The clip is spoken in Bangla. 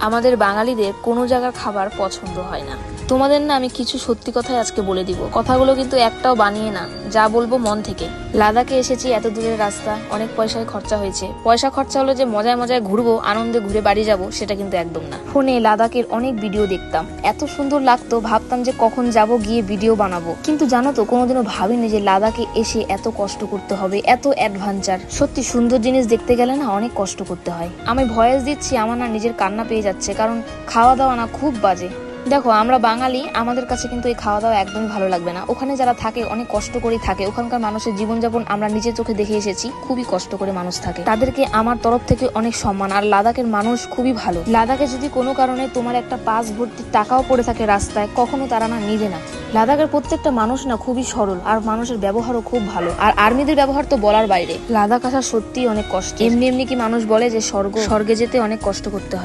আমাদের বাঙালিদের কোনো জায়গার খাবার পছন্দ হয় না। তোমাদের না আমি কিছু সত্যি কথাই আজকে বলে দিব, কথাগুলো কিন্তু একটাও বানিয়ে না, যা বলবো মন থেকে। লাদাখে এসেছি, এত দূরের রাস্তা, অনেক পয়সায় খরচা হয়েছে। পয়সা খরচা হলো যে মজায় মজায় ঘুরবো, আনন্দে ঘুরে বাড়ি যাব, সেটা কিন্তু একদম না। ফোনে লাদাখের অনেক ভিডিও দেখতাম, এত সুন্দর লাগতো, ভাবতাম যে কখন যাব, গিয়ে ভিডিও বানাবো। কিন্তু জানো তো, কোনোদিনও ভাবিনি যে লাদাখে এসে এত কষ্ট করতে হবে, এত অ্যাডভেঞ্চার। সত্যি সুন্দর জিনিস দেখতে গেলে না অনেক কষ্ট করতে হয়। আমি ভয়েস দিচ্ছি, আমার না নিজের কান্না পেয়ে যাচ্ছে, কারণ খাওয়া দাওয়া না খুব বাজে। দেখো, আমরা বাঙালি, আমাদের কাছে কিন্তু এই খাওয়া দাওয়া একদমই ভালো লাগবে না। ওখানে যারা থাকে অনেক কষ্ট করেই থাকে, ওখানকার মানুষের জীবনযাপন আমরা নিজের চোখে দেখে এসেছি, খুবই কষ্ট করে মানুষ থাকে। তাদেরকে আমার তরফ থেকে অনেক সম্মান। আর লাদাখের মানুষ খুবই ভালো। লাদাখে যদি কোনো কারণে তোমার একটা পাস ভর্তি টাকাও পড়ে থাকে রাস্তায়, কখনো তারা না নিবে না। লাদাখের প্রত্যেকটা মানুষ না খুবই সরল, আর মানুষের ব্যবহারও খুব ভালো। আর আর্মিদের ব্যবহার তো বলার বাইরে। লাদাখ আসা সত্যিই অনেক কষ্ট। এমনি এমনি কি মানুষ বলে যে স্বর্গে যেতে অনেক কষ্ট করতে হয়?